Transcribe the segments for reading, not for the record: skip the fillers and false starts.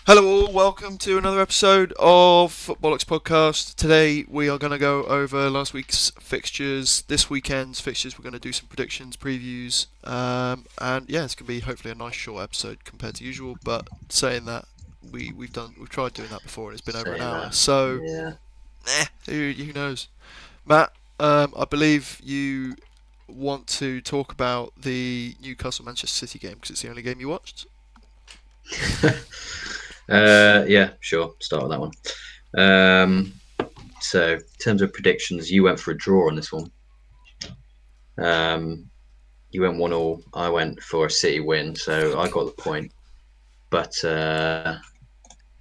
Hello all, welcome to another episode of Footbollocks Podcast. Today we are going to go over last week's fixtures, this weekend's fixtures. We're going to do some predictions, previews, and yeah, it's going to be hopefully a nice short episode compared to usual. But saying that, we've tried doing that before and it's been over an Saying hour, that, so yeah. who knows? Matt, I believe you want to talk about the Newcastle Manchester City game because it's the only game you watched. Yeah, sure. Start with that one. Um, so, in terms of predictions, you went for a draw on this one. Um, you went 1-1. I went for a City win, so I Fuck. got the point. But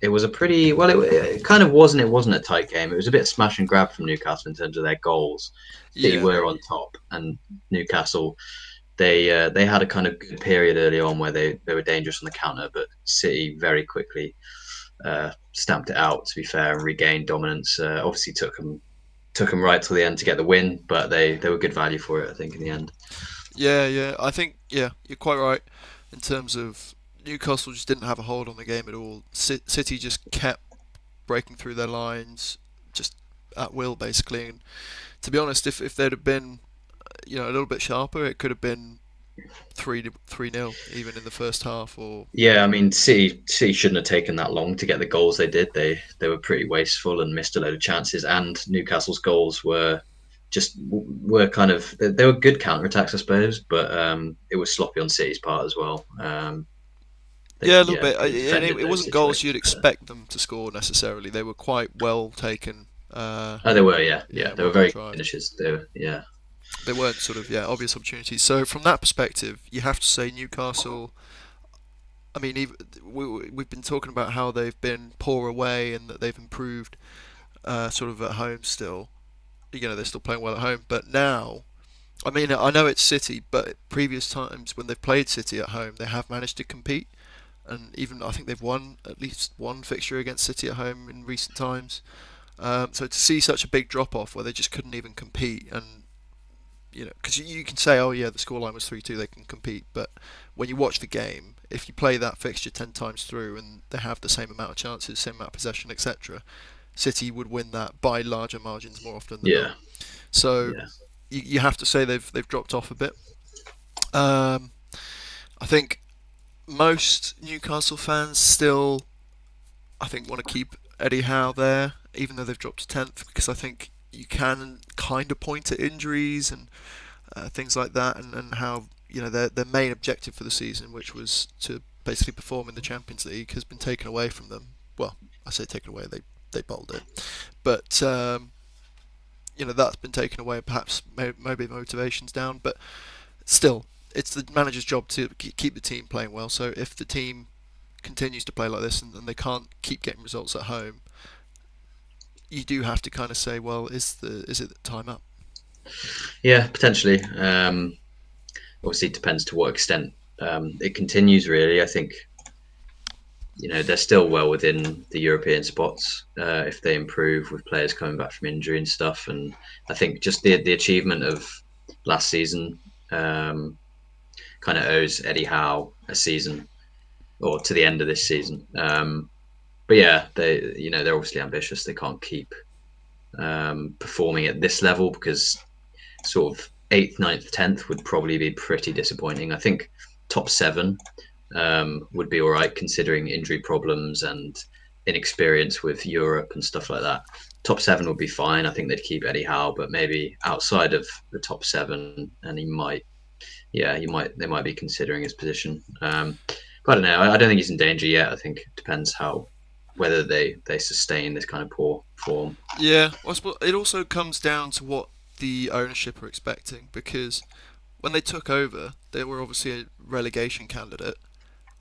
it was a pretty well. It kind of wasn't. It wasn't a tight game. It was a bit smash and grab from Newcastle in terms of their goals. City Yeah, were on top, and Newcastle they had a kind of good period early on where they were dangerous on the counter, but City very quickly stamped it out. To be fair, and regained dominance. Obviously, took them right till the end to get the win, but they were good value for it. I think in the end. yeah. I think you're quite right in terms of Newcastle just didn't have a hold on the game at all. City just kept breaking through their lines, just at will basically. And to be honest, if they'd have been a little bit sharper, it could have been 3-0 even in the first half. Or Yeah, I mean, City shouldn't have taken that long to get the goals they did. They were pretty wasteful and missed a load of chances. And Newcastle's goals were kind of they were good counter attacks, I suppose, but it was sloppy on City's part as well. yeah, a little bit. They And it, defended it those wasn't goals you'd situations better. expect them to score necessarily. They were quite well taken. Oh, they were, yeah, they Well were very good contrived. finishes. They were, yeah, They weren't sort of obvious opportunities. So from that perspective, you have to say Newcastle. I mean, we've been talking about how they've been poor away and that they've improved sort of at home still. They're still playing well at home, but now, I mean, I know it's City, but previous times when they've played City at home, they have managed to compete, and even I think they've won at least one fixture against City at home in recent times. So to see such a big drop off where they just couldn't even compete, and because you can say, oh yeah, the scoreline was 3-2, they can compete, but when you watch the game, if you play that fixture 10 times through and they have the same amount of chances, same amount of possession, etc., City would win that by larger margins more often than not. yeah, So yeah, you have to say they've dropped off a bit. Um, I think most Newcastle fans still, I think, want to keep Eddie Howe there, even though they've dropped to 10th, because I think you can kind of point to injuries and things like that, and how their main objective for the season, which was to basically perform in the Champions League, has been taken away from them. Well, I say taken away; they bowled it, but that's been taken away. Perhaps maybe motivation's down, but still, it's the manager's job to keep the team playing well. So if the team continues to play like this and they can't keep getting results at home, you do have to kind of say, well, is it time up? yeah. Potentially. Obviously, it depends to what extent it continues. Really, I think they're still well within the European spots if they improve with players coming back from injury and stuff. And I think just the achievement of last season kind of owes Eddie Howe a season or to the end of this season. But yeah, they're obviously ambitious. They can't keep performing at this level because sort of eighth, ninth, 10th would probably be pretty disappointing. I think top seven would be all right considering injury problems and inexperience with Europe and stuff like that. Top seven would be fine. I think they'd keep Eddie Howe, but maybe outside of the top seven, and they might be considering his position. But I don't know. I don't think he's in danger yet. I think it depends how whether they sustain this kind of poor form. Yeah, well, I suppose it also comes down to what the ownership are expecting because when they took over, they were obviously a relegation candidate.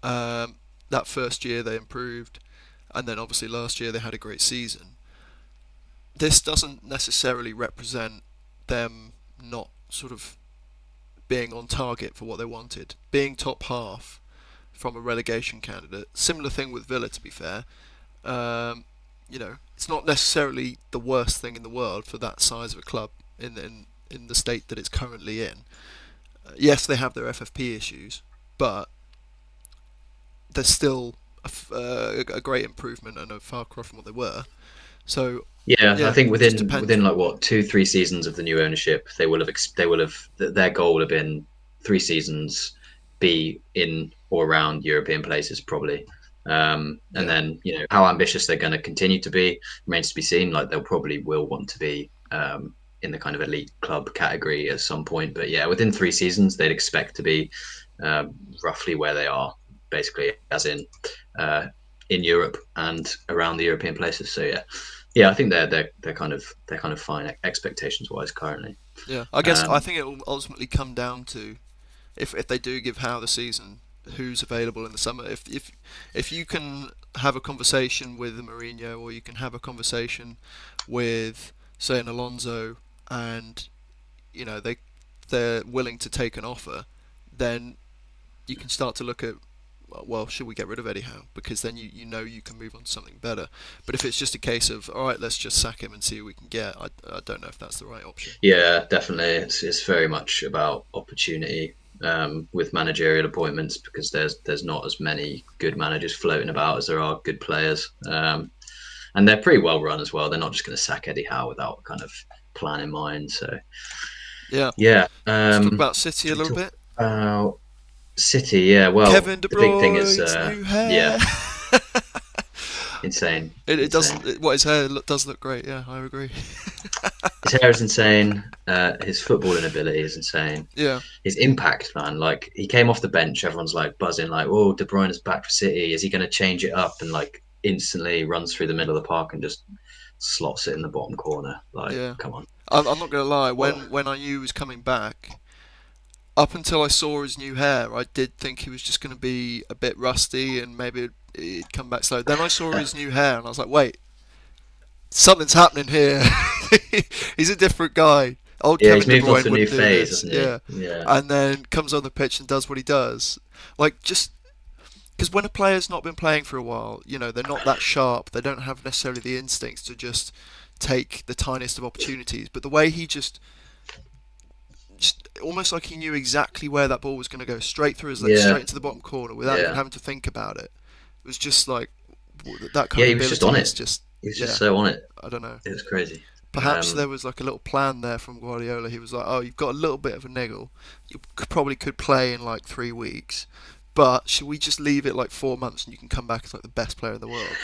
Um, that first year they improved, and then obviously last year they had a great season. This doesn't necessarily represent them not sort of being on target for what they wanted. Being top half from a relegation candidate, similar thing with Villa to be fair. Um, it's not necessarily the worst thing in the world for that size of a club in the state that it's currently in. Yes, they have their FFP issues, but they're still a great improvement and a far cry from what they were. So Yeah, I yeah, think it just within depends. within like what 2 3 seasons of the new ownership, they will have their goal would have been 3 seasons, be in or around European places probably. And Yeah, then how ambitious they're going to continue to be remains to be seen. Like they'll probably will want to be in the kind of elite club category at some point. But yeah, within 3 seasons, they'd expect to be roughly where they are, basically, as uh, in Europe and around the European places. So yeah, I think they're kind of fine expectations wise currently. yeah. I Um, think it will ultimately come down to if they do give Howe the season, who's available in the summer. If you can have a conversation with Mourinho, or you can have a conversation with, say, an Alonso, and they're willing to take an offer, then you can start to look at, well, should we get rid of Eddie Howe? Because then you know you can move on to something better. But if it's just a case of, all right, let's just sack him and see what we can get, I don't know if that's the right option. yeah, definitely, it's very much about opportunity with managerial appointments because there's not as many good managers floating about as there are good players, and they're pretty well run as well. They're not just going to sack Eddie Howe without kind of plan in mind. So Yeah. yeah, Let's talk about City a should we little talk bit. about City? Yeah, well, Kevin De the big thing is Bruyne's new yeah, hair. insane, It does. insane. His hair does look great. Yeah, I agree. His hair is insane. His footballing ability is insane. Yeah, His impact, man. Like he came off the bench, everyone's like buzzing, like, "Oh, De Bruyne is back for City. Is he going to change it up?" And like instantly runs through the middle of the park and just slots it in the bottom corner. Like, yeah. come on. I'm not gonna lie. What? When I knew he was coming back, up until I saw his new hair, I did think he was just gonna be a bit rusty and maybe he'd come back slow. Then I saw his new hair and I was like, wait, something's happening here. He's a different guy. Old Yeah, he's Kevin De moved on Bruyne to a new wouldn't do phase, this. hasn't he? Yeah, Yeah. and then comes on the pitch and does what he does. Like, just because when a player's not been playing for a while, they're not that sharp. They don't have necessarily the instincts to just take the tiniest of opportunities. But the way he just almost like he knew exactly where that ball was going to go, straight through his legs, Yeah. straight into the bottom corner, without even Yeah. having to think about it. It was just like that kind Yeah, of he was just on ability is it. just, He was just yeah. so on it. I don't know. It was crazy. Perhaps there Um, was like a little plan there from Guardiola. He was like, "Oh, you've got a little bit of a niggle. You probably could play in like 3 weeks, but should we just leave it like 4 months and you can come back as like the best player in the world?"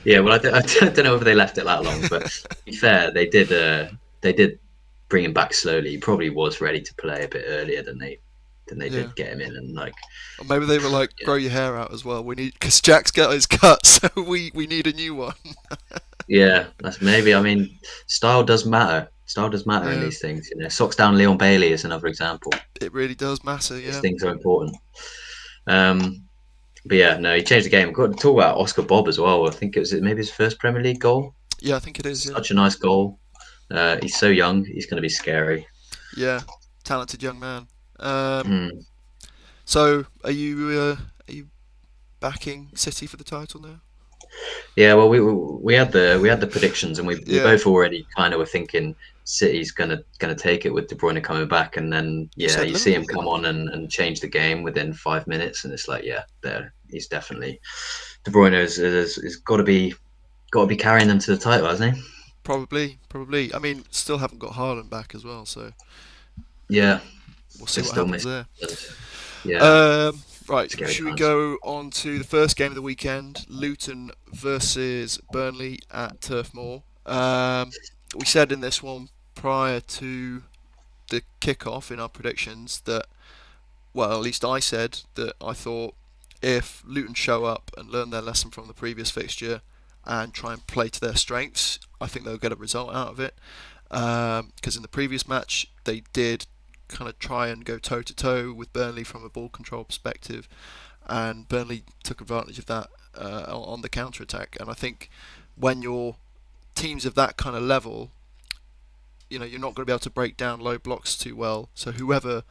yeah, well, I don't know if they left it that long, but to be fair, they did bring him back slowly. He probably was ready to play a bit earlier than they Yeah. did get him in, and like, Or maybe they were like, yeah, "Grow your hair out as well. We need because Jack's got his cut, so we need a new one." yeah, that's maybe. I mean, style does matter. Style does matter in Yeah, these things. Socks down Leon Bailey is another example. it really does matter. These Yeah. things are important. Um, but yeah, no, he changed the game. Got to talk about Oscar Bob as well. I think it was maybe his first Premier League goal. Yeah, I think it is. Yeah. Such a nice goal. He's so young. He's going to be scary. Yeah. Talented young man. Um, Mm. so are you backing City for the title now? Yeah, well, we had the predictions, and we Yeah. both already kind of were thinking City's gonna take it with De Bruyne coming back, and then You yeah, said you see him Liverpool, come didn't you? on and change the game within 5 minutes, and it's like, yeah, there he's definitely De Bruyne is got to be carrying them to the title, hasn't he? Probably, probably. I mean, still haven't got Haaland back as well, so Yeah, we'll see they're what still happens missing. there. Yeah, Right, scary should we times. go on to the first game of the weekend? Luton versus Burnley at Turf Moor. We said in this one prior to the kick-off in our predictions that, well, at least I said that I thought if Luton show up and learn their lesson from the previous fixture and try and play to their strengths, I think they'll get a result out of it. Because in the previous match, they did kind of try and go toe to toe with Burnley from a ball control perspective, and Burnley took advantage of that on the counter attack. And I think when you're teams of that kind of level, you're not going to be able to break down low blocks too well. So whoever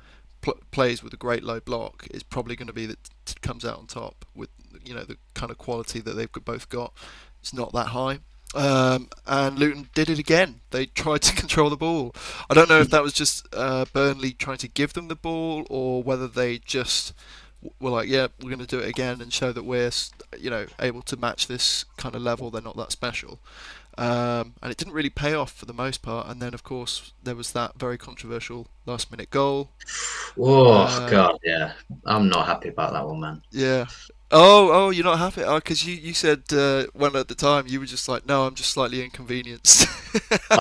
plays with a great low block is probably going to be that comes out on top with the kind of quality that they've both got. It's not that high. And Luton did it again. They tried to control the ball. I don't know if that was just Burnley trying to give them the ball, or whether they just were like, yeah, we're going to do it again and show that we're able to match this kind of level. They're not that special. And it didn't really pay off for the most part. And then, of course, there was that very controversial last-minute goal. Oh Uh, God, yeah. I'm not happy about that one, man. yeah. Oh, you're not happy? Oh, because you said when at the time you were just like, no, I'm just slightly inconvenienced.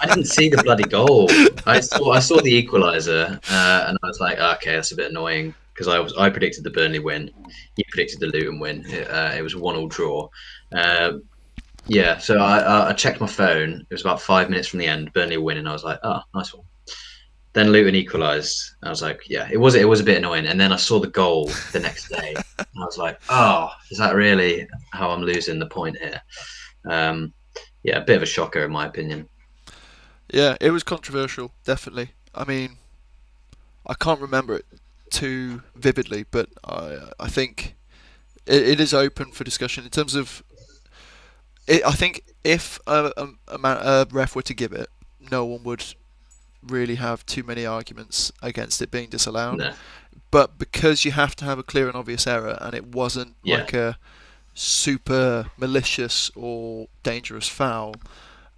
I didn't see the bloody goal. I saw the equaliser, and I was like, okay, that's a bit annoying because I predicted the Burnley win. You predicted the Luton win. It was a 1-1 draw. Uh, yeah, so I checked my phone. It was about 5 minutes from the end. Burnley win, and I was like, oh, nice one. Then Luton equalised. I was like, yeah, it was a bit annoying. And then I saw the goal the next day, and I was like, oh, is that really how I'm losing the point here? Um, yeah, a bit of a shocker in my opinion. Yeah, it was controversial, definitely. I mean, I can't remember it too vividly, but I think it is open for discussion in terms of. I think if a ref were to give it, no one would really have too many arguments against it being disallowed. No, But because you have to have a clear and obvious error, and it wasn't yeah. like a super malicious or dangerous foul,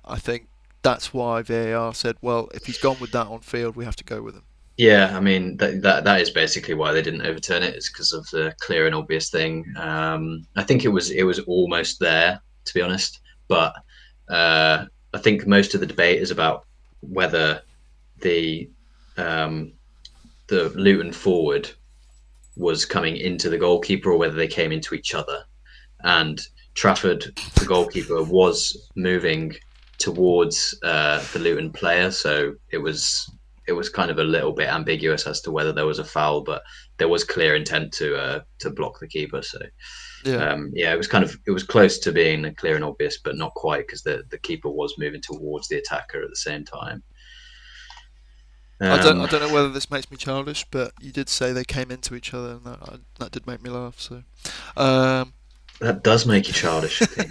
I think that's why VAR said, well, if he's gone with that on field, we have to go with him. Yeah, I mean that is basically why they didn't overturn it. It's because of the clear and obvious thing. I think it was almost there, to be honest. But I think most of the debate is about whether the um, the Luton forward was coming into the goalkeeper or whether they came into each other. And Trafford, the goalkeeper, was moving towards the Luton player, so it was kind of a little bit ambiguous as to whether there was a foul, but there was clear intent to block the keeper. So Yeah. yeah, it was close to being clear and obvious, but not quite because the keeper was moving towards the attacker at the same time. I Um, don't know whether this makes me childish, but you did say they came into each other, and that did make me laugh. So, um, that does make you childish. I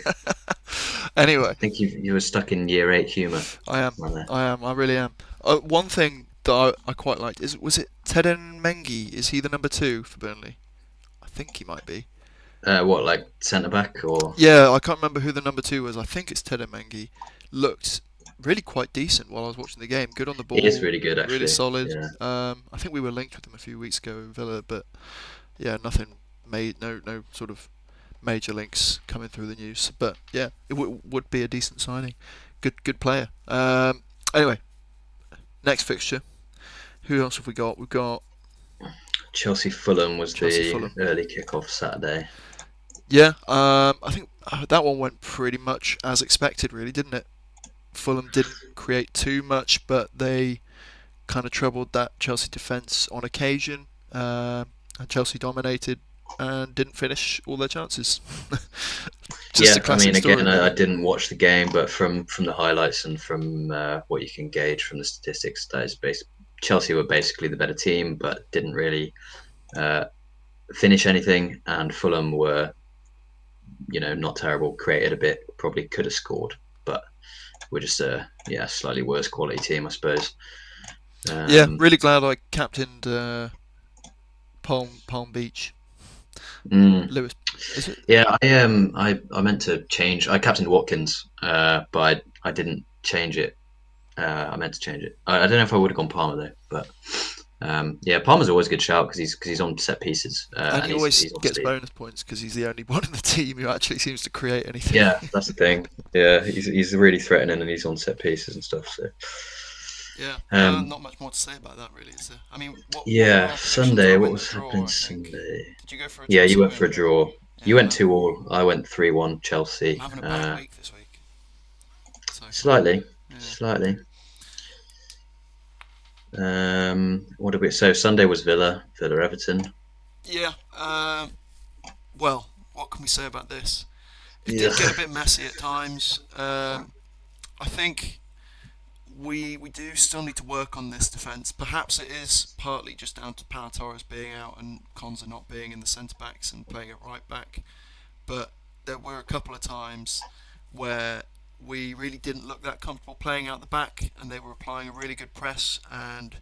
anyway, think you were stuck in year eight humour. I am, Right there. I really am. One thing that I quite liked is was it Teden Mengi? Is he the number two for Burnley? I think he might be. What, like centre back or? Yeah, I can't remember who the number two was. I think it's Teden Mengi. Looked really quite decent while I was watching the game. Good on the He is ball, really good, really actually. solid. Yeah. I think we were linked with him a few weeks ago in Villa, but yeah, nothing made no sort of major links coming through the news. But yeah, it would be a decent signing. Good player. Anyway, next fixture. Who else have we got? We've got Chelsea Fulham was Chelsea the Fulham. early kick-off Saturday. Yeah, I think that one went pretty much as expected, really, didn't it? Fulham didn't create too much, but they kind of troubled that Chelsea defence on occasion, and Chelsea dominated and didn't finish all their chances. Just a Yeah, I mean, classic story, again, I really. didn't watch the game, but from the highlights and from what you can gauge from the statistics, that is Chelsea were basically the better team, but didn't really uh, finish anything, and Fulham were, not terrible, created a bit, probably could have scored, but we're just a slightly worse quality team, I suppose. Yeah, Um, really glad I captained Palm Beach. mm, Lewis, is it? Yeah, I meant to change. I captained Watkins, but I didn't change it. I meant to change it. I don't know if I would have gone Palmer though, but yeah, Palmer's always a good shout because he's on set pieces, And and he he's always he's gets obviously bonus points because he's the only one in the team who actually seems to create anything. yeah, that's the thing. Yeah, he's really threatening and he's on set pieces and stuff. So Yeah, um, not much more to say about that, really, is there? I mean, what were yeah, our predictions? I Sunday. What went a was happening draw, I think. Sunday? Did you go for a Yeah, you Chelsea went for win? a draw. You Yeah, went 2-2. I went 3-1 I'm Chelsea. having a bad week this week, so Slightly, yeah. slightly. What did we? So Sunday was Villa Everton. Yeah. Well, what can we say about this? It Yeah, did get a bit messy at times. I think we do still need to work on this defence. Perhaps it is partly just down to Pau Torres being out and Konza not being in the centre backs and playing at right back. But there were a couple of times where we really didn't look that comfortable playing out the back, and they were applying a really good press, and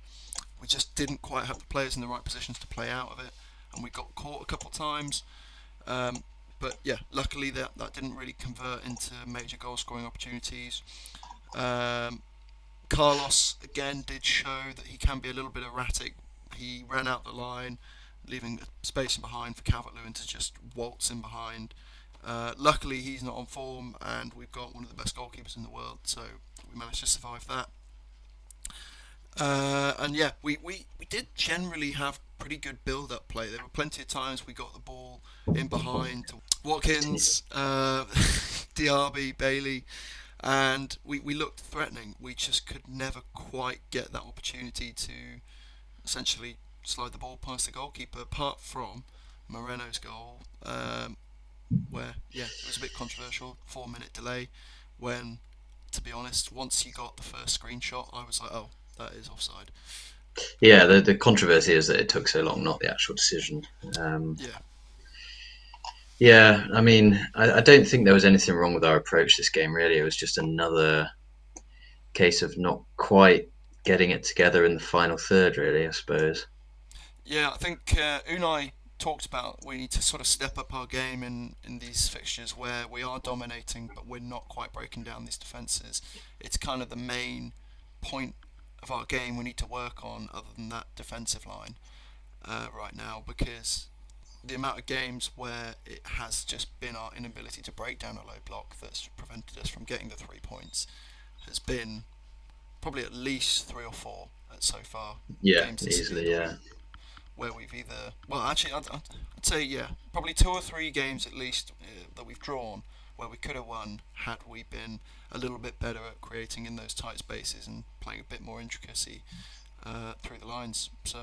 we just didn't quite have the players in the right positions to play out of it. and we got caught a couple of times. Um, but yeah, luckily that didn't really convert into major goal scoring opportunities. Um, Carlos again did show that he can be a little bit erratic. He ran out the line, leaving space behind for Calvert-Lewin to just waltz in behind. Luckily, he's not on form, and we've got one of the best goalkeepers in the world, so we managed to survive that. And yeah, we did generally have pretty good build-up play. There were plenty of times we got the ball in behind to Watkins, Diaby, Bailey, and we looked threatening. We just could never quite get that opportunity to essentially slide the ball past the goalkeeper, apart from Moreno's goal, where yeah, it was a bit controversial, 4 minute delay. When, to be honest, once you got the first screenshot, I was like, oh, that is offside. Yeah, the controversy is that it took so long, not the actual decision. Um, Yeah, yeah, I mean, I don't think there was anything wrong with our approach this game. Really, it was just another case of not quite getting it together in the final third. Really, I suppose. yeah. I think Unai talked about we need to sort of step up our game in these fixtures where we are dominating, but we're not quite breaking down these defences. It's kind of the main point of our game we need to work on, other than that defensive line right now, because the amount of games where it has just been our inability to break down a low block that's prevented us from getting the 3 points has been probably at least three or four so far. Yeah, Games this season easily. Yeah, where we've either, well, actually, I'd say, yeah, probably 2 or 3 games at least that we've drawn where we could have won had we been a little bit better at creating in those tight spaces and playing a bit more intricacy through the lines. So,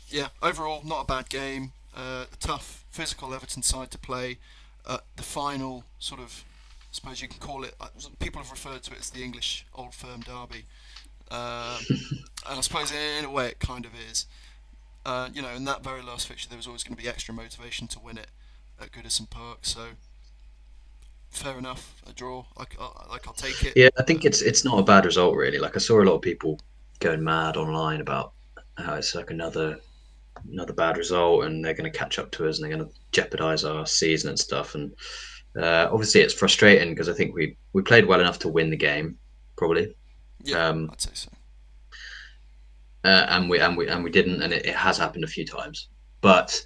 yeah, overall, not a bad game. A tough physical Everton side to play. The final sort of, I suppose you can call it, people have referred to it as the English Old Firm derby. Um, and I suppose in a way it kind of is. In that very last fixture, there was always going to be extra motivation to win it at Goodison Park. So fair enough, a draw. I'll take it. yeah. I think it's not a bad result really. Like I saw a lot of people going mad online about how it's like another bad result, and they're going to catch up to us, and they're going to jeopardize our season and stuff. And obviously, it's frustrating because I think we played well enough to win the game, probably. Yeah, Um, I'd say so. and we didn't, and it has happened a few times. But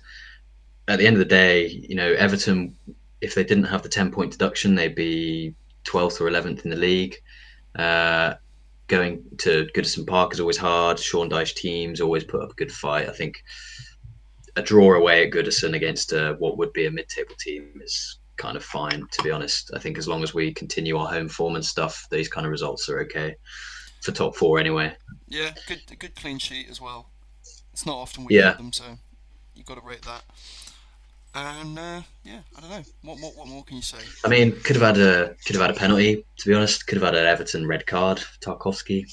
at the end of the day, Everton, if they didn't have the 10 point deduction, they'd be 12th or 11th in the league. Uh, Going to Goodison Park is always hard. Sean Dyche teams always put up a good fight. I think a draw away at Goodison against what would be a mid-table team is kind of fine, to be honest. I think as long as we continue our home form and stuff, these kind of results are okay for top four anyway. Yeah, good clean sheet as well. It's not often we get Yeah, them, so you've got to rate that. And yeah, I don't know. What more can you say? I mean, could have had a penalty. To be honest, could have had an Everton red card for Tarkovsky.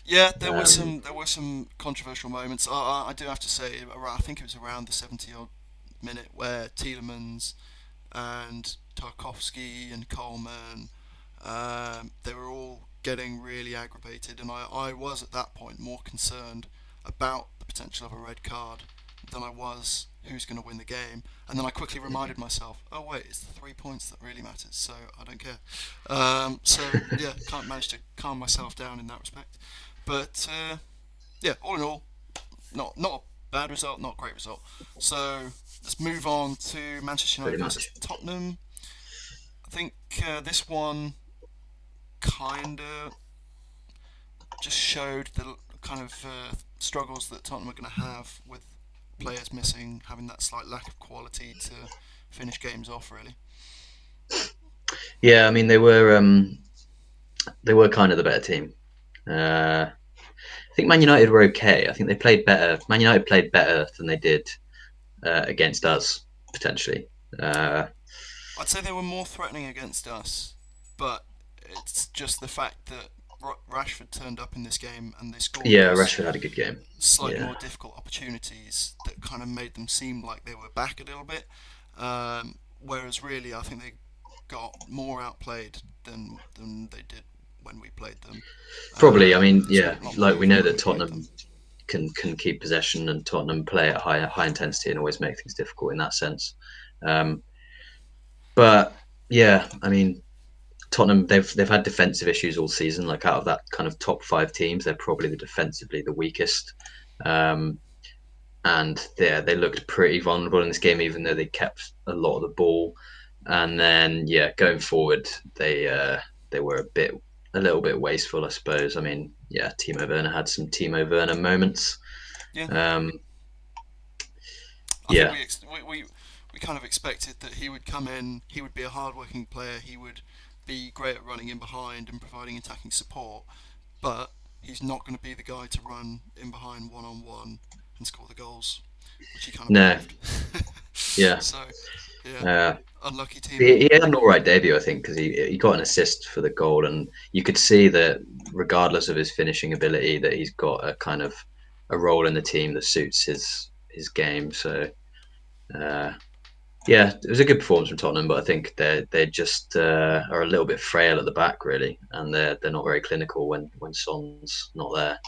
Yeah, Um, there were some controversial moments. I do have to say, I think it was around the 70 odd minute where Tielemans and Tarkovsky and Coleman, they were all getting really aggravated, and I was at that point more concerned about the potential of a red card than I was who's going to win the game. And then I quickly reminded myself, oh wait, it's the 3 points that really matters, so I don't care. So yeah, can't manage to calm myself down in that respect. But yeah, all in all, not a bad result, not a great result. So let's move on to Manchester Pretty United versus much. Tottenham. I think this one kind of just showed the kind of struggles that Tottenham are going to have with players missing, having that slight lack of quality to finish games off. Really. Yeah, I mean they were kind of the better team. I think Man United were okay. I think they played better. Man United played better than they did against us potentially. Uh, I'd say they were more threatening against us, but it's just the fact that Rashford turned up in this game and they scored yeah, those Rashford had a good game. slightly Yeah, more difficult opportunities that kind of made them seem like they were back a little bit. Whereas really, I think they got more outplayed than they did when we played them. probably. I mean, There's yeah, a lot more like we know movement when that we played them. Tottenham can keep possession, and Tottenham play at high intensity and always make things difficult in that sense. Um, but yeah, I mean, Tottenham they've had defensive issues all season. Like out of that kind of top five teams, they're probably defensively the weakest. Um, and they looked pretty vulnerable in this game, even though they kept a lot of the ball. And then going forward, they were a little bit wasteful, I suppose. I mean, Timo Werner had some Timo Werner moments. Yeah, Um, I think yeah, we kind of expected that he would come in, he would be a hard-working player, he would be great at running in behind and providing attacking support, but he's not going to be the guy to run in behind one-on-one and score the goals, which he kind of no, proved. yeah. So, yeah, Uh, unlucky Timo. he had an all right debut, I think, because he got an assist for the goal, and you could see that regardless of his finishing ability, that he's got a kind of a role in the team that suits his game. So uh, it was a good performance from Tottenham, but I think they just are a little bit frail at the back, really, and they're not very clinical when Son's not there.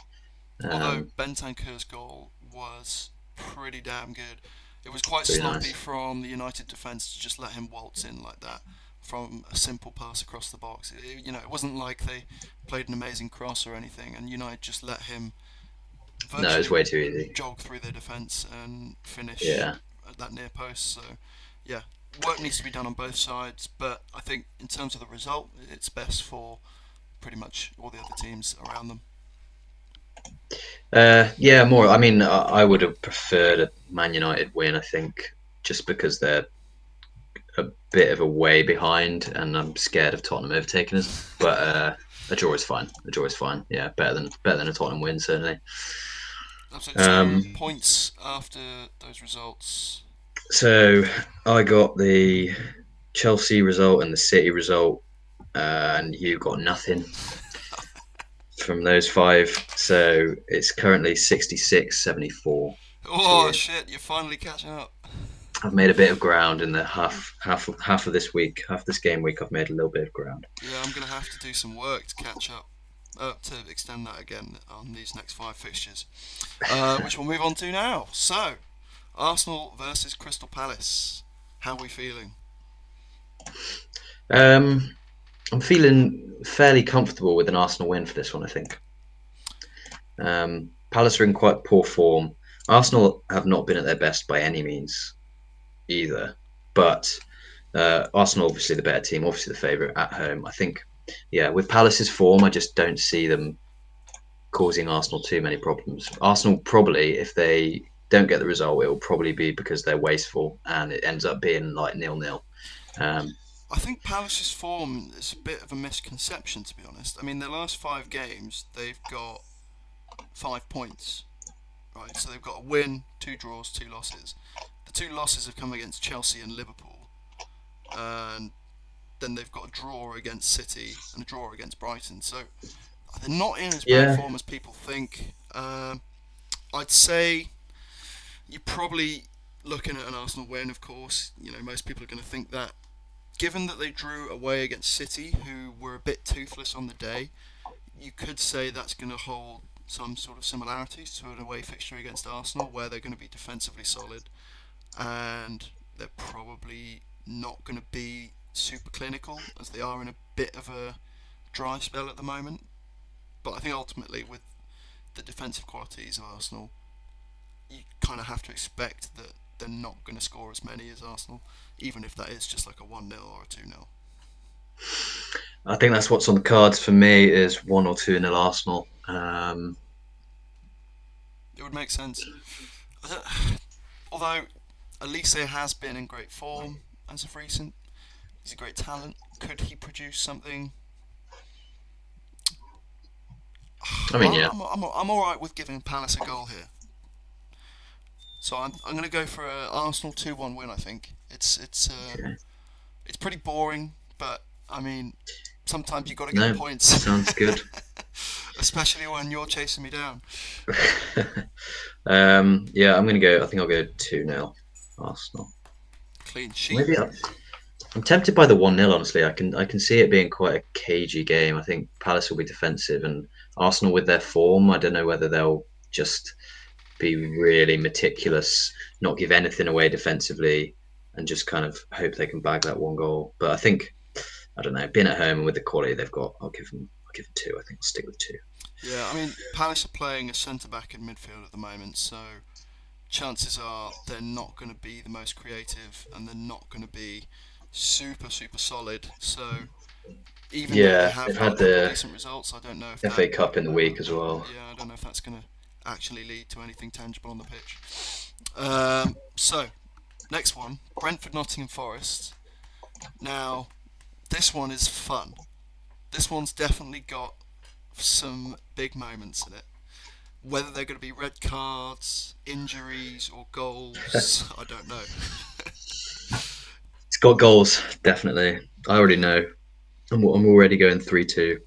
Although Um, Bentancur's goal was pretty damn good. It was quite Pretty sloppy nice. from the United defence to just let him waltz in like that from a simple pass across the box. It wasn't like they played an amazing cross or anything, and United just let him No, it's virtually way too easy. jog through their defence and finish Yeah. at that near post. So, yeah, work needs to be done on both sides, but I think in terms of the result, it's best for pretty much all the other teams around them. Yeah, more. I mean, I would have preferred a Man United win. I think just because they're a bit of a way behind, and I'm scared of Tottenham overtaking us. But a draw is fine. A draw is fine. Yeah, better than a Tottenham win certainly. Absolutely. So Um, points after those results. so I got the Chelsea result and the City result, and you got nothing from those five. So it's currently 66-74 to Oh you. shit! You're finally catching up. I've made a bit of ground in the half of this week, half this game week. I've made a little bit of ground. Yeah, I'm gonna have to do some work to catch up. To extend that again on these next five fixtures, which we'll move on to now. So, Arsenal versus Crystal Palace. How are we feeling? Um, I'm feeling fairly comfortable with an Arsenal win for this one. I think Palace are in quite poor form. Arsenal have not been at their best by any means either, but Arsenal obviously the better team, obviously the favourite at home. I think, with Palace's form, I just don't see them causing Arsenal too many problems. Arsenal probably, if they don't get the result, it will probably be because they're wasteful and it ends up being like 0-0. Um, I think Palace's form is a bit of a misconception, to be honest. I mean, their last five games, they've got 5 points, right? So they've got a win, two draws, two losses. The two losses have come against Chelsea and Liverpool, and then they've got a draw against City and a draw against Brighton. So they're not in as bad yeah, form as people think. I'd say you're probably looking at an Arsenal win, of course. Most people are going to think that. Given that they drew away against City, who were a bit toothless on the day, you could say that's going to hold some sort of similarities to an away fixture against Arsenal, where they're going to be defensively solid and they're probably not going to be super clinical as they are in a bit of a dry spell at the moment. But I think ultimately, with the defensive qualities of Arsenal, you kind of have to expect that they're not going to score as many as Arsenal, even if that is just like a 1-0 or a 2-0. I think that's what's on the cards for me is 1 or 2-0 Arsenal. It would make sense. Although Elise has been in great form as of recent, he's a great talent. Could he produce something? I mean, yeah, I'm all right with giving Palace a goal here. So I'm going to go for an Arsenal 2-1 win. I think okay. it's pretty boring, but I mean sometimes you got to get the No, points, sounds good. especially when you're chasing me down. Yeah, I'm gonna go. I think I'll go 2-0 Arsenal. Clean sheet. Maybe I'm tempted by the 1-0. Honestly, I can see it being quite a cagey game. I think Palace will be defensive, and Arsenal with their form, I don't know whether they'll just be really meticulous, not give anything away defensively, and just kind of hope they can bag that one goal. But I think, I don't know, being at home and with the quality they've got, I'll give them two. I think I'll stick with two. Yeah, I mean, Palace are playing a centre back in midfield at the moment, so chances are they're not going to be the most creative and they're not going to be super, super solid. So even though they Yeah, have they've got a had couple of the decent results, I don't know if that, FA Cup in the week as well. yeah, I don't know if that's going to actually lead to anything tangible on the pitch. So, next one, Brentford Nottingham Forest. Now, this one is fun. This one's definitely got some big moments in it. Whether they're going to be red cards, injuries, or goals, I don't know. It's got goals, definitely. I already know. I'm already going 3-2.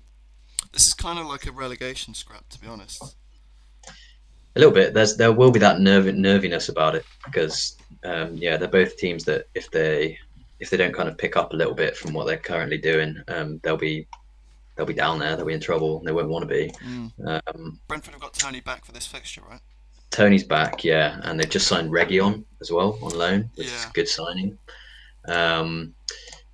This is kind of like a relegation scrap, to be honest. A little bit. There will be that nerviness about it because yeah, they're both teams that if they don't kind of pick up a little bit from what they're currently doing, they'll be down there. They'll be in trouble. They won't want to be. Mm. Um, Brentford have got Tony back for this fixture, right? Tony's back, yeah, and they've just signed Reguilon as well on loan, which is Yeah. a good signing. Um,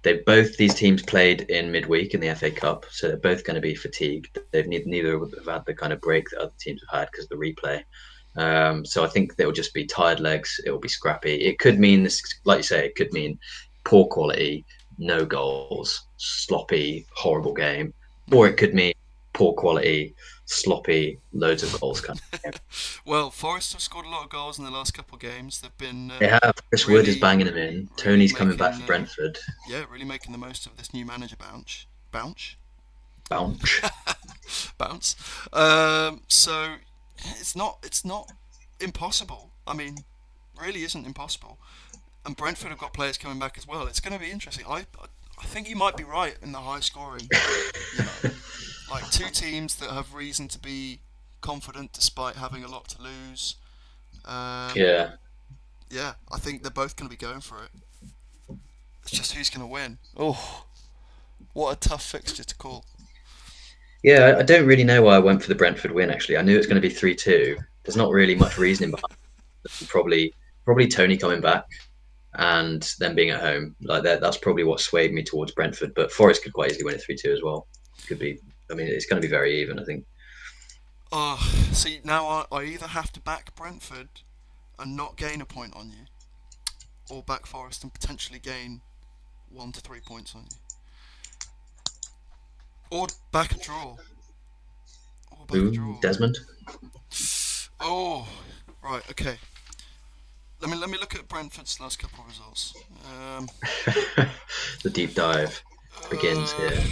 these teams played in midweek in the FA Cup, so they're both going to be fatigued. Neither have had the kind of break that other teams have had because of the replay. So I think they'll just be tired legs. It will be scrappy. It could mean this, like you say, it could mean poor quality, no goals, sloppy, horrible game, or it could mean poor quality, sloppy, loads of goals. Kind of game. Well, Forest have scored a lot of goals in the last couple of games. They've been They have Chris Wood is really, banging them in. really Tony's coming back making, for Brentford. yeah, really making the most of this new manager bounce, Bounce. bounce. So it's not impossible. I mean, really isn't impossible. And Brentford have got players coming back as well. It's going to be interesting. I think you might be right in the high scoring. You know, like two teams that have reason to be confident despite having a lot to lose. Um, Yeah. yeah, I think they're both going to be going for it. It's just who's going to win. Oh, what a tough fixture to call. Yeah, I don't really know why I went for the Brentford win. Actually, I knew it was going to be 3-2. There's not really much reasoning behind it. Probably Tony coming back and them being at home. Like that's probably what swayed me towards Brentford. But Forest could quite easily win it 3-2 as well. Could be. I mean, it's going to be very even. I think. Oh, see, now I either have to back Brentford and not gain a point on you, or back Forest and potentially gain 1 to 3 points on you. Or back a draw. Or back a Ooh, draw. Desmond. Oh, right, okay. Let me look at Brentford's last couple of results. The deep dive begins Uh, here.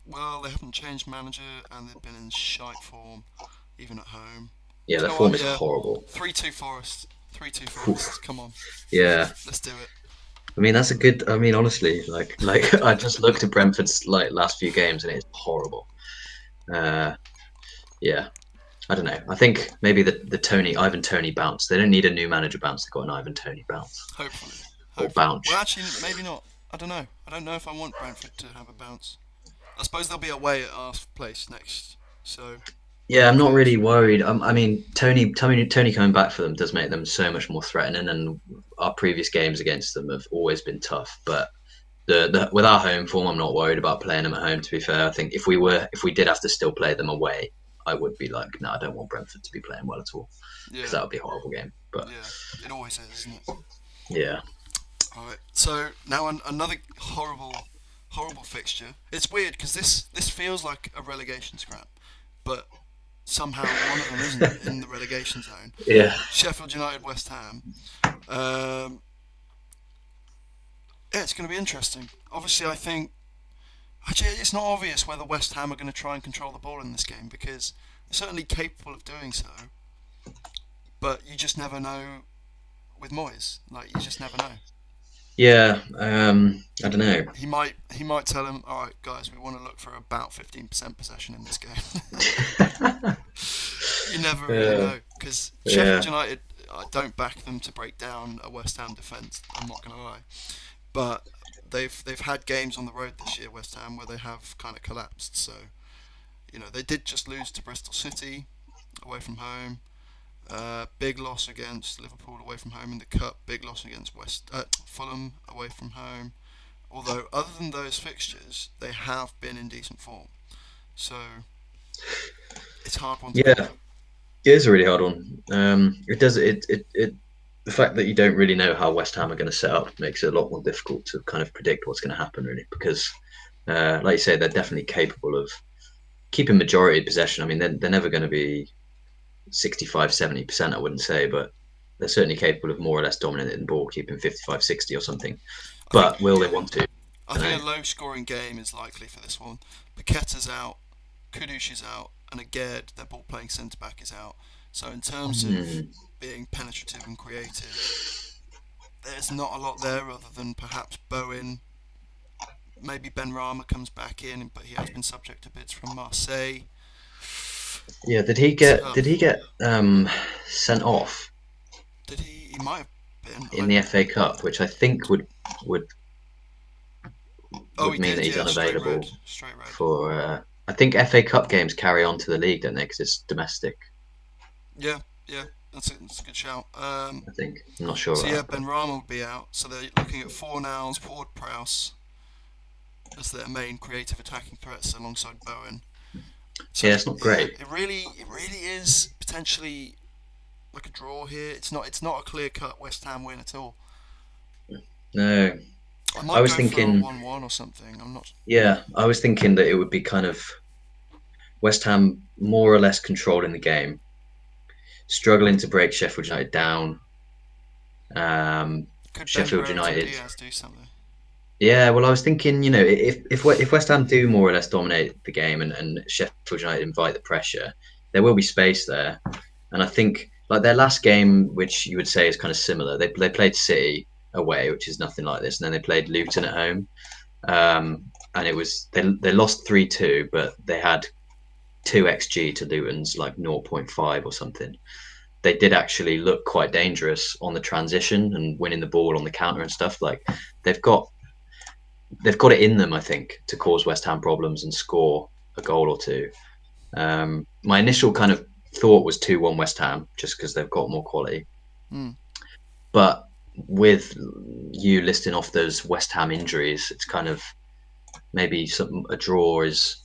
well, they haven't changed manager and they've been in shite form, even at home. Yeah, Do you their know form what? is Yeah, horrible. 3-2 Forest. 3-2 Oof. Forest. Come on, Yeah, let's do it. I mean that's a good. I mean honestly, like I just looked at Brentford's like last few games and it's horrible. Uh, yeah, I don't know. I think maybe the Ivan Tony bounce. They don't need a new manager bounce. They've got an Ivan Tony bounce Hopefully. or Hopefully. Well, bounce. actually, maybe not. I don't know. I don't know if I want Brentford to have a bounce. I suppose they'll be away at our place next. So, Yeah, I'm who not really cares? worried. I mean, Tony coming back for them does make them so much more threatening, and our previous games against them have always been tough. But with our home form, I'm not worried about playing them at home. To be fair, I think if we did have to still play them away, I would be like, no, I don't want Brentford to be playing well at all because Yeah. that would be a horrible game. But Yeah. It always is, isn't it? yeah, Alright. So, now another horrible, horrible fixture. It's weird because this feels like a relegation scrap. But somehow one of them isn't in the relegation zone. yeah, Sheffield United, West Ham. Um, yeah, it's going to be interesting. Obviously, I think actually it's not obvious whether West Ham are going to try and control the ball in this game because they're certainly capable of doing so. But you just never know with Moyes. Like you just never know. yeah. I don't know. He might tell them, all right, guys, we want to look for about 15% possession in this game. You never really Yeah, know because yeah, Sheffield United. I don't back them to break down a West Ham defence. I'm not going to lie, but they've had games on the road this year, West Ham, where they have kind of collapsed. So they did just lose to Bristol City away from home. Big loss against Liverpool away from home in the cup. Big loss against Fulham away from home. Although other than those fixtures, they have been in decent form. So it's a hard one to Yeah, call. it is a really hard one. It does it. The fact that you don't really know how West Ham are going to set up makes it a lot more difficult to kind of predict what's going to happen, really, because, like you say, they're definitely capable of keeping majority possession. I mean, they're never going to be 65, 70%, I wouldn't say, but they're certainly capable of more or less dominating the ball, keeping 55, 60 or something. I think But will they yeah, want to? I I don't think know. a low-scoring game is likely for this one. Paqueta's out, Kudus is out, and Aged, their ball-playing centre back, is out. So in terms of Hmm. being penetrative and creative, there's not a lot there other than perhaps Bowen. Maybe Ben Rama comes back in, but he has been subject to bids from Marseille. Yeah, did he get did he Tough. get sent off Did he? He might have been. in the FA Cup, which I think would Oh, would he mean that did. he's Yeah, straight red. unavailable Straight red. for. I think FA Cup games carry on to the league, don't they? Because it's domestic. Yeah, yeah. That's a good shout. I think I'm not sure So yeah, about that, Ben but Rama will be out. So they're looking at four nows, Ward Prowse as their main creative attacking threats alongside Bowen. So yeah, it's not yeah, great. it really is potentially like a draw here. It's not a clear cut West Ham win at all. No, I I might was go for a thinking. 1-1 or something. I'm not. Yeah, I was thinking that it would be kind of West Ham more or less controlling the game, struggling to break Sheffield United down. Could Ben Sheffield Brereton United. Diaz do something? Yeah, well, I was thinking, if West Ham do more or less dominate the game and Sheffield United invite the pressure, there will be space there. And I think like their last game, which you would say is kind of similar, they played City away, which is nothing like this, and then they played Luton at home, and it was they lost 3-2, but they had two xG to Luton's like 0.5 or something. They did actually look quite dangerous on the transition and winning the ball on the counter and stuff. Like they've got they've got it in them, I think, to cause West Ham problems and score a goal or two. My initial kind of thought was 2-1 West Ham, just because they've got more quality. Hmm. But with you listing off those West Ham injuries, it's kind of maybe a draw is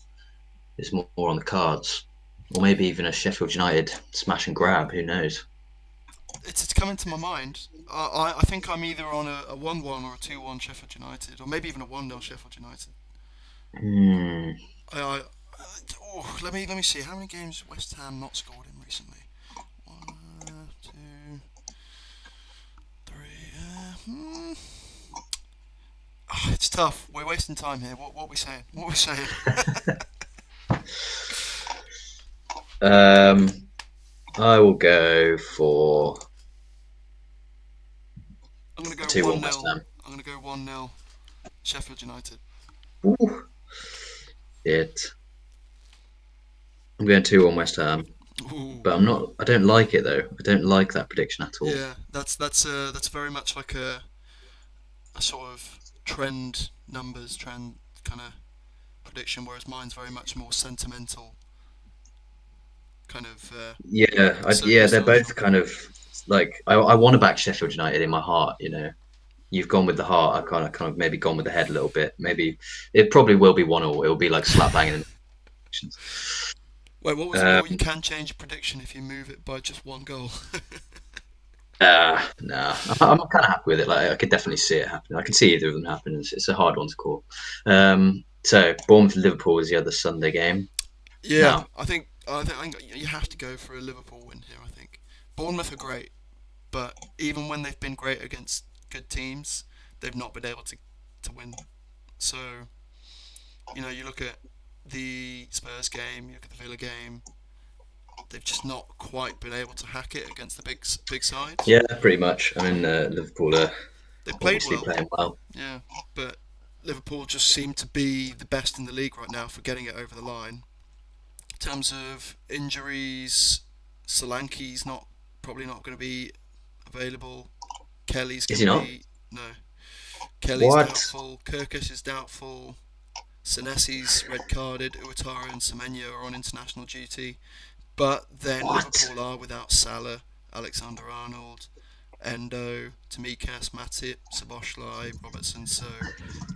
more on the cards, or maybe even a Sheffield United smash and grab. Who knows? It's coming to my mind. I think I'm either on a 1-1 or a 2-1 Sheffield United, or maybe even a 1-0 Sheffield United. Hmm. I let me see how many games West Ham not scored in recently. One, two, three. It's tough. We're wasting time here. What are we saying? What are we saying? Um, I will go for I'm gonna go 2-1 one West nil. Ham. I'm gonna go 1-0 Sheffield United. Ooh, it. I'm going 2-1 West Ham, Ooh. but I'm not. I don't like it though. I don't like that prediction at all. Yeah, that's very much like a sort of trend kind of prediction, whereas mine's very much more sentimental, kind of Yeah, they're circumstantial. both kind of like I want to back Sheffield United in my heart. You've gone with the heart. I kind of maybe gone with the head a little bit. Maybe it probably will be 1-1. It'll be like slap bang in the predictions. Wait, what was it? Oh, you Um, can change a prediction if you move it by just one goal. nah, I'm kind of happy with it. Like I could definitely see it happening. I can see either of them happen. It's a hard one to call. So Bournemouth Liverpool is the other Sunday game. Yeah, Now, I think you have to go for a Liverpool win here. I think Bournemouth are great, but even when they've been great against good teams, they've not been able to win. So you look at the Spurs game, you look at the Villa game. They've just not quite been able to hack it against the big sides. yeah, pretty much. I mean, Liverpool are They played obviously well, playing well. yeah, but Liverpool just seem to be the best in the league right now for getting it over the line. In terms of injuries, Solanke's not probably not going to be available. Kelly's Is going he to not? be no. Kelly's What? doubtful. Kirkus is doubtful. Senesi's red carded. Uatara and Semenya are on international duty. But then What? Liverpool are without Salah. Alexander-Arnold, Endo, Tsimikas, Matip, Szoboszlai, Robertson. So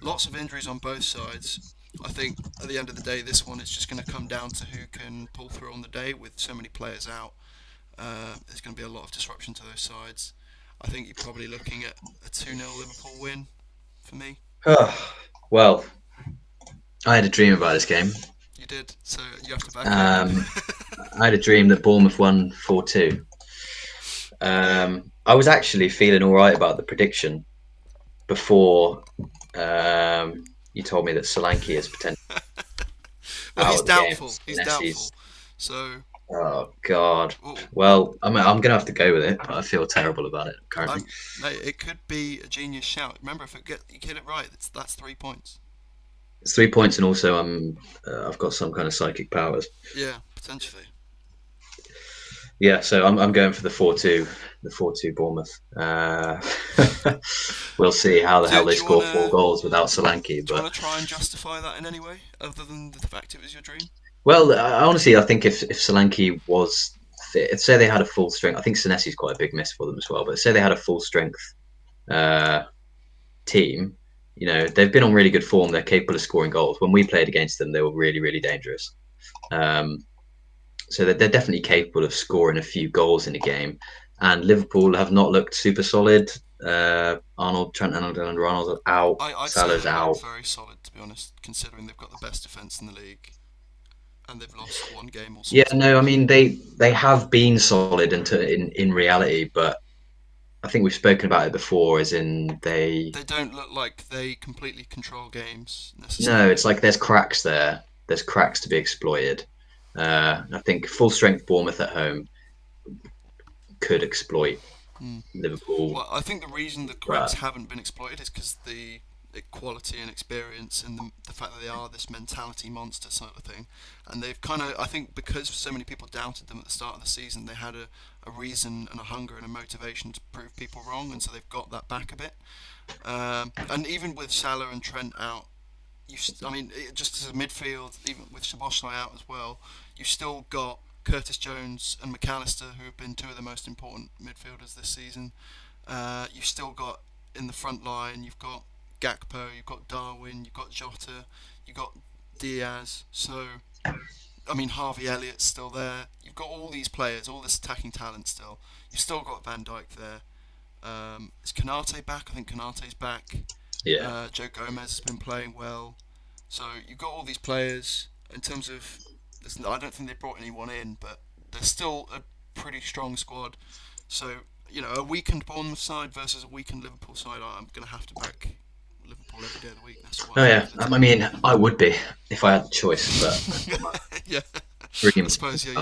lots of injuries on both sides. I think at the end of the day, this one is just going to come down to who can pull through on the day with so many players out. There's going to be a lot of disruption to those sides. I think you're probably looking at a 2-0 Liverpool win for me. Oh, well, I had a dream about this game. You did, so you have to back it. Um, I had a dream that Bournemouth won 4-2. I was actually feeling all right about the prediction before you told me that Solanke is potentially Well, out he's of the game. doubtful. He's Nessi's. doubtful. So, Oh God. oh, Well, I'm gonna have to go with it, but I feel terrible about it currently. mate, it could be a genius shout. Remember, if you get it right, that's 3 points. It's 3 points, and also I've got some kind of psychic powers. Yeah, potentially. Yeah, so I'm going for the 4-2 Bournemouth. We'll see how the hell Do they you score want four to goals without Solanke. do you But want to try and justify that in any way, other than the fact it was your dream? well, honestly, I think if Solanke was fit, if say they had a full strength, I think Senesi's quite a big miss for them as well. But say they had a full strength uh, team, they've been on really good form. They're capable of scoring goals. When we played against them, they were really, really dangerous. Um, so they're definitely capable of scoring a few goals in a game. And Liverpool have not looked super solid. Trent Alexander-Arnold's out. I'd say Salah's they look out. very solid, to be honest, considering they've got the best defence in the league and they've lost one game all Yeah, season. no, I mean they have been solid in reality, but I think we've spoken about it before. As in they They don't look like they completely control games no, necessarily. it's like there's cracks there. There's cracks to be exploited. I think full strength Bournemouth at home could exploit Hmm. Liverpool, Well, I think the reason the cracks but haven't been exploited is because the quality and experience and the fact that they are this mentality monster sort of thing. And they've kind of, I think, because so many people doubted them at the start of the season, they had a reason and a hunger and a motivation to prove people wrong, and so they've got that back a bit. And even with Salah and Trent out, I mean, just as a midfield, even with Szoboszlai out as well, you've still got Curtis Jones and McAllister, who have been two of the most important midfielders this season. You've still got in the front line, you've got Gakpo, you've got Darwin, you've got Jota, you've got Diaz. So, I mean, Harvey Elliott's still there. You've got all these players, all this attacking talent still. You've still got Van Dijk there. Is Kanate back? I think Kanate's back. yeah, Joe Gomez has been playing well. So you've got all these players. In terms of, I don't think they brought anyone in, but they're still a pretty strong squad. So a weakened Bournemouth side versus a weakened Liverpool side, I'm going to have to back Liverpool every day of the week. That's why oh I yeah. have the I team. mean, I would be if I had the choice, but Yeah, I dream. suppose you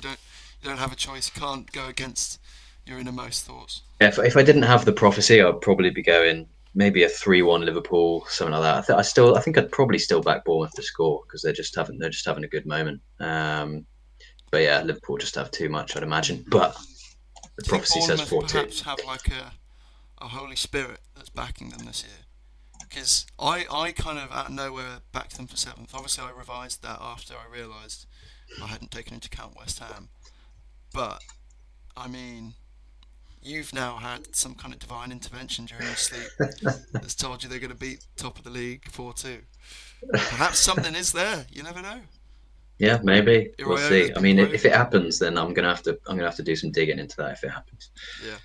don't have a choice. You can't go against your innermost thoughts. If I didn't have the prophecy, I'd probably be going maybe a 3-1 Liverpool, something like that. I think I'd probably still back Bournemouth to score because they're just having a good moment. But yeah, Liverpool just have too much, I'd imagine. But the Do you think prophecy says Bournemouth 4-2. perhaps have like a Holy Spirit that's backing them this year? Because I kind of out of nowhere backed them for seventh. Obviously, I revised that after I realised I hadn't taken into account West Ham. But I mean, you've now had some kind of divine intervention during your sleep that's told you they're going to beat top of the league 4-2. Perhaps something is there. You never know. Yeah, maybe we'll Iraola's see. I been mean, if brilliant. it happens, then I'm gonna have to do some digging into that if it happens. Yeah.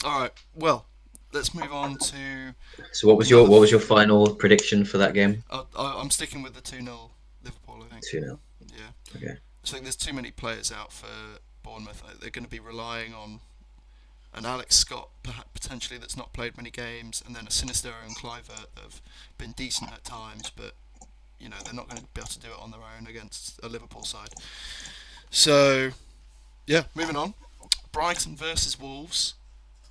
All right. Well, let's move on to So what was your another. what was your final prediction for that game? I'm sticking with the 2-0 Liverpool. I think. 2-0. Yeah. Okay. I think there's too many players out for Bournemouth. They're going to be relying on an Alex Scott potentially that's not played many games, and then a Sinistero and Clivert that have been decent at times, but they're not going to be able to do it on their own against a Liverpool side. So yeah, moving on. Brighton versus Wolves.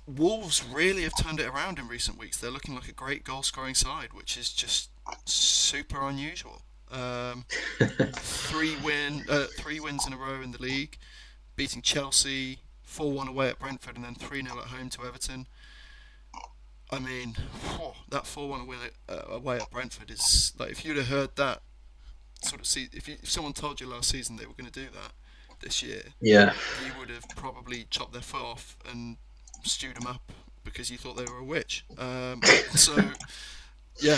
Wolves really have turned it around in recent weeks. They're looking like a great goal-scoring side, which is just super unusual. Um, 3 wins in a row in the league, beating Chelsea 4-1 away at Brentford and then 3-0 at home to Everton. I mean, that 4-1 win away at Brentford is like if you'd have heard that sort of if someone told you last season they were going to do that, this year, Yeah. you would have probably chopped their foot off and stewed them up because you thought they were a witch. So yeah,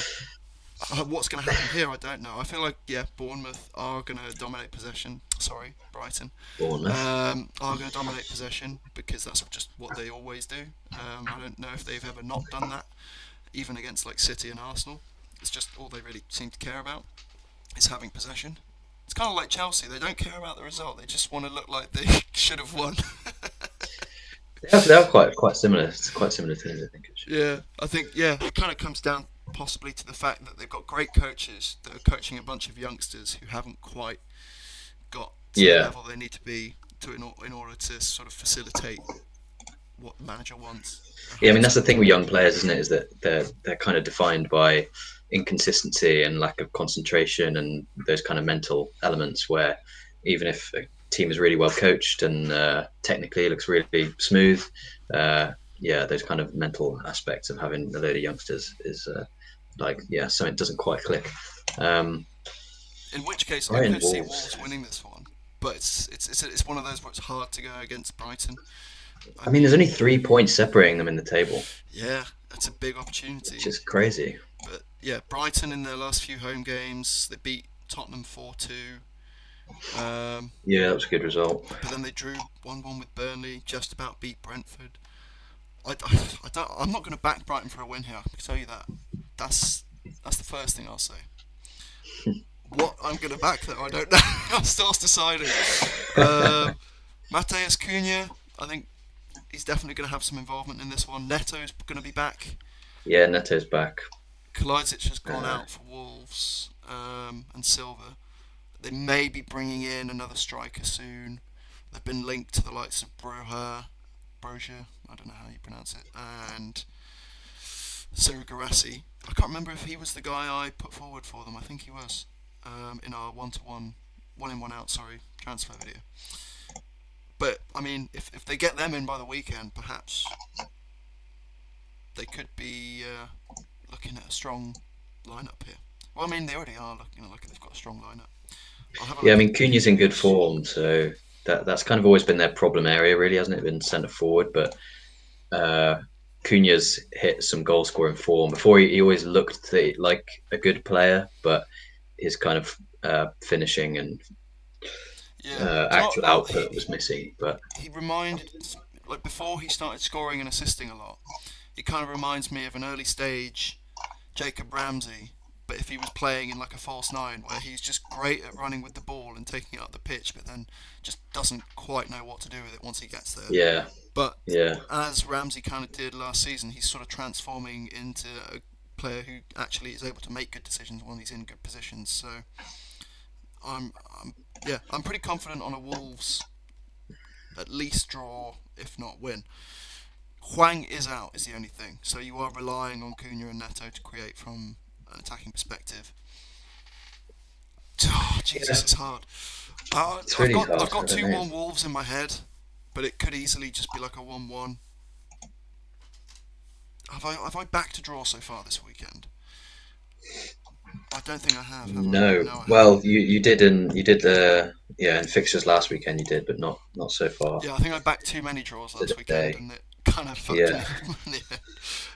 what's going to happen here? I don't know. I feel like yeah, Bournemouth are going to dominate possession. Sorry, Brighton Bournemouth. are going to dominate possession because that's just what they always do. I don't know if they've ever not done that, even against like City and Arsenal. It's just all they really seem to care about is having possession. It's kind of like Chelsea. They don't care about the result. They just want to look like they should have won. They are quite similar. It's quite similar things, I think. Actually. Yeah, I think yeah, it kind of comes down possibly to the fact that they've got great coaches that are coaching a bunch of youngsters who haven't quite got to the Yeah. level they need to be to in order to sort of facilitate what the manager wants. Yeah, I mean that's the thing with young players, isn't it? Is that they're kind of defined by inconsistency and lack of concentration and those kind of mental elements. Where even if a team is really well coached and technically looks really smooth, yeah, those kind of mental aspects of having a load of youngsters is like yeah, something doesn't quite click. Um, In which case, I Brighton could see Wolves. Wolves winning this one, but it's one of those where it's hard to go against Brighton. I I mean, there's only mean, 3 points separating them in the table, yeah, that's a big which opportunity. is crazy. But yeah, Brighton in their last few home games, they beat Tottenham 4-2. Um, Yeah, that was a good result. but then they drew 1-1 with Burnley, just about beat Brentford. I'm not going to back Brighton for a win here. I can tell you that. That's that's the first thing I'll say. What I'm going to back though, I don't know. I'm still deciding. Um, Mateus Cunha, I think he's definitely going to have some involvement in this one. Neto's going to be back. Yeah, Neto's back. Kalajdzic has gone Uh, out for Wolves, and Silva. They may be bringing in another striker soon. They've been linked to the likes of Brozier, I don't know how you pronounce it, and Sirigarasi. I can't remember if he was the guy I put forward for them. I think he was in our one-to-one, one-in, one-out, sorry, transfer video. But, I mean, if they get them in by the weekend, perhaps they could be looking at a strong lineup here. Well, I mean, they already are looking like they've got a strong lineup. I'll have a yeah, I look at mean Cunha's in good who's. form, so that's kind of always been their problem area, really, hasn't it? Been centre forward, but uh, Cunha's hit some goal scoring form. Before he always looked like a good player, but his kind of finishing and Yeah. Do you know what? actual Well, output was missing. But he reminded, like, before he started scoring and assisting a lot, he kind of reminds me of an early stage Jacob Ramsey, but if he was playing in like a false nine, where he's just great at running with the ball and taking it up the pitch, but then just doesn't quite know what to do with it once he gets there. yeah, But yeah, as Ramsey kind of did last season, he's sort of transforming into a player who actually is able to make good decisions when he's in good positions. So I'm yeah, I'm pretty confident on a Wolves at least draw, if not win. Huang is out, is the only thing. So you are relying on Cunha and Neto to create from an attacking perspective. Oh, yeah. Jesus, it's hard. It's really hard. I've I got don't two know. 1 Wolves in my head, but it could easily just be like a 1-1. Have I backed a draw so far this weekend? I don't think I have I? No, No, I haven't. well, you did the yeah in fixtures last weekend you did, but not so far Yeah, I think I backed too many draws last weekend, today. and it kind of fucked me. Yeah,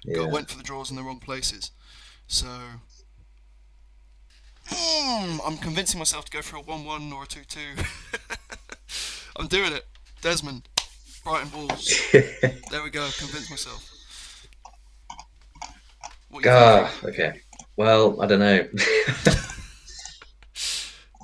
Yeah. yeah. Went for the draws in the wrong places. So I'm convincing myself to go for a 1-1 or a 2-2. I'm doing it. Desmond, Brighton Wolves. There we go. I've convinced myself. What are you thinking? Okay. Well, I don't know.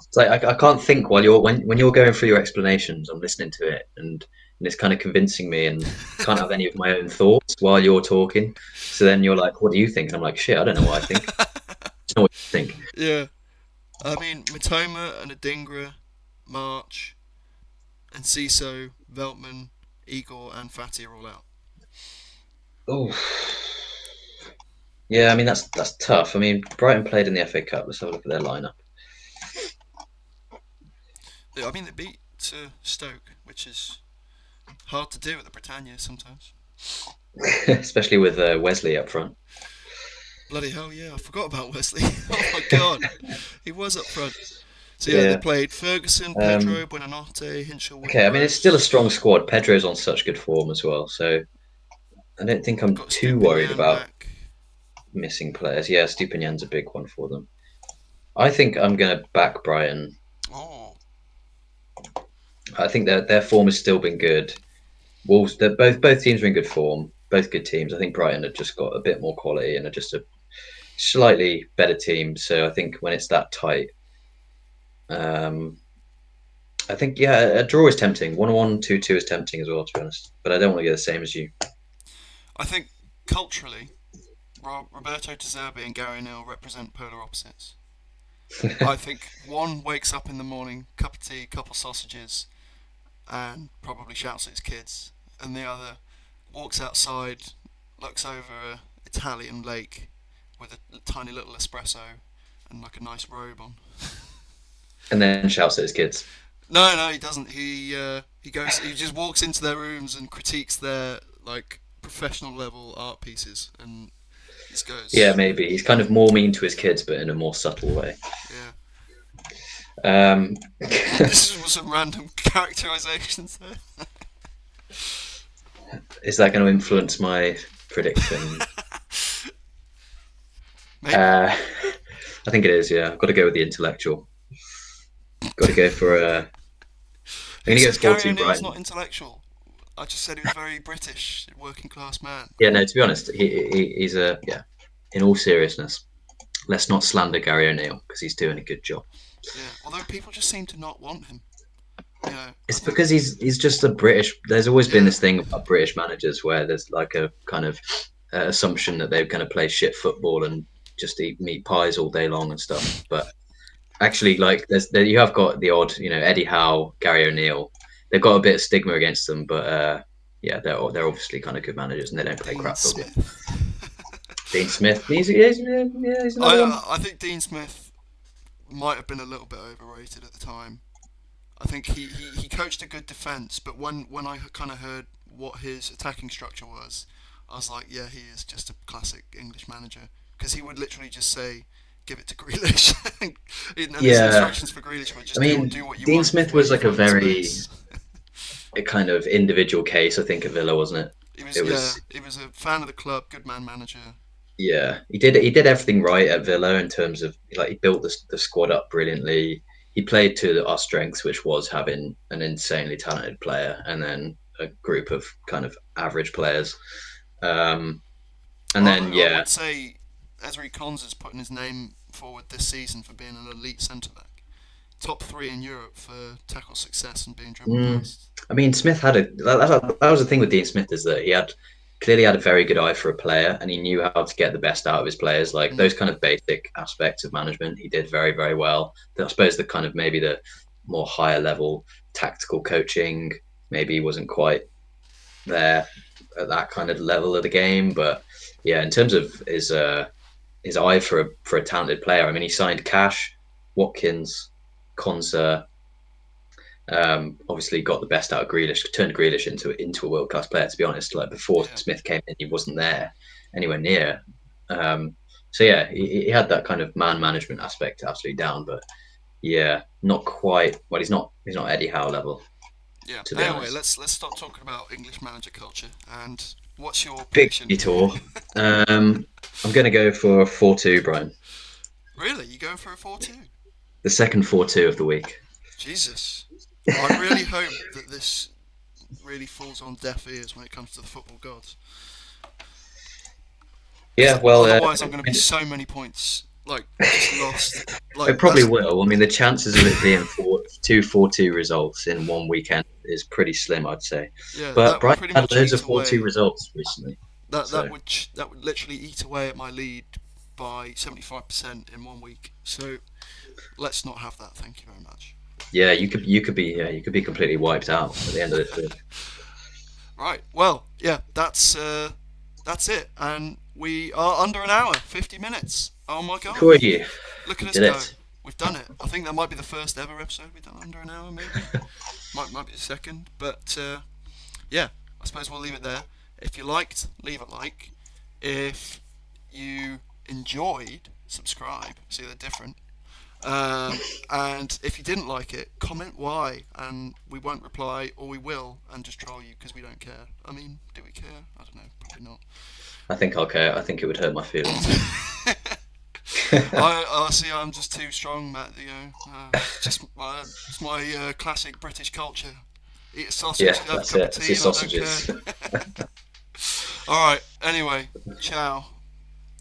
It's like I can't think while when you're going through your explanations. I'm listening to it and it's kind of convincing me, and I can't have any of my own thoughts while you're talking. So then you're like, "What do you think?" And I'm like, "Shit, I don't know what I think. Just know what you think." Yeah. I mean, Matoma and Adingra, March, and Ciso, Veltman, Igor, and Fatty are all out. Oh, yeah. I mean, that's tough. I mean, Brighton played in the FA Cup. Let's have a look at their lineup, I mean, they beat Stoke, which is hard to do at the Britannia sometimes. especially with Wesley up front. Bloody hell, yeah, I forgot about Wesley. Oh my god, he was up front. So yeah, they Yeah. played Ferguson, Pedro, Um, Buonanotte, Hinshaw, okay. I mean, it's still a Ward-Prowse. strong squad. Pedro's on such good form as well, so I don't think They've I'm got too worried Stupinian about back. missing players. Yeah, Stupinian's a big one for them. I think I'm going to back Brighton. Oh, I think their form has still been good. Wolves, they're both teams are in good form. Both good teams. I think Brighton have just got a bit more quality and are just a slightly better team. So I think when it's that tight, um, I think yeah, a draw is tempting. 1-1, 2-2 is tempting as well, to be honest. But I don't want to get the same as you. I think culturally, Roberto De Zerbi and Gary Neal represent polar opposites. I think one wakes up in the morning, cup of tea, couple sausages, and probably shouts at his kids, and the other walks outside, looks over a Italian lake with a tiny little espresso and like a nice robe on. And then shouts at his kids. No, no, he doesn't. He goes. He just walks into their rooms and critiques their like professional level art pieces, and just Yeah, goes, maybe he's kind of more mean to his kids, but in a more subtle way. yeah. Um, This was some random characterizations there. is that going to influence my prediction? Maybe. I think it is. Yeah, I've got to go with the intellectual. Got to go for a. I'm Who going to go said Gary 4-2 O'Neill's Brighton. not intellectual? I just said he was very British, working class man. Yeah, no. To be honest, he's a yeah. In all seriousness, let's not slander Gary O'Neill because he's doing a good job. Yeah. Although people just seem to not want him. You know, I It's think. because he's just a British. There's always been Yeah. this thing about British managers where there's like a kind of assumption that they're going to play shit football and just eat meat pies all day long and stuff. But actually, like you have got the odd, Eddie Howe, Gary O'Neill. They've got a bit of stigma against them, but yeah, they're obviously kind of good managers and they don't play Dean crap football. Smith. Dean Smith, he's another one. I think Dean Smith might have been a little bit overrated at the time. I think he coached a good defence, but when I kind of heard what his attacking structure was, I was like, yeah, he is just a classic English manager because he would literally just say, "Give it to Grealish," and his Yeah, instructions for Grealish were I just mean, do what you Dean want Smith where was you like a find the very space. a kind of individual case, I think, at Villa, wasn't it? He was It yeah, was he was a fan of the club, good man manager. Yeah, he did everything right at Villa in terms of like he built the squad up brilliantly. He played to our strengths, which was having an insanely talented player and then a group of kind of average players. Um, and then I yeah, would say Ezri Konsa's putting his name forward this season for being an elite centre back, top three in Europe for tackle success and being dribble mm, past. I mean Smith had that was the thing with Dean Smith is that he had clearly had a very good eye for a player and he knew how to get the best out of his players. Like Mm. those kind of basic aspects of management, he did very very well. I suppose the kind of maybe the more higher level tactical coaching maybe wasn't quite there at that kind of level of the game. But yeah, in terms of his eye for a talented player, I mean, he signed Cash, Watkins, Konsa. Obviously, got the best out of Grealish, turned Grealish into a world class player. To be honest, like before Yeah. Smith came in, he wasn't there anywhere near. So yeah, he had that kind of man management aspect absolutely down, but yeah, not quite. Well, he's not Eddie Howe level, Yeah. to be Anyway, honest. let's stop talking about English manager culture. And what's your Big prediction? detour. I'm going to go for 4-2, Brian. Really, you going for a 4-2? The second 4-2 of the week. Jesus. I really hope that this really falls on deaf ears when it comes to the football gods. Because Yeah, well, otherwise, I'm going to be so many points like just lost. Like it probably that's will. I mean, the chances of it being 4-2 results in one weekend is pretty slim, I'd say. yeah, But that would Brighton pretty had much loads eat of 4-2 away. results recently. So, That would literally eat away at my lead by 75% in 1 week. So let's not have that. Thank you very much. yeah, you could be completely wiped out at the end of this week. Right. Well, yeah, that's it, and we are under an hour, 50 minutes. Oh my god! Who are you? Look You at us did go. it. We've done it. I think that might be the first ever episode we've done under an hour, maybe. Might be the second, but yeah, I suppose we'll leave it there. If you liked, leave a like. If you enjoyed, subscribe. See they're different. And if you didn't like it, comment why, and we won't reply, or we will, and just troll you because we don't care. I mean, do we care? I don't know, probably not. I think I'll care. I think it would hurt my feelings. I see. I'm just too strong, Matt. It's my classic British culture. Eat a sausage, Yeah, have a that's cup of it. It's tea, your and I don't sausages. care. All right. Anyway, ciao.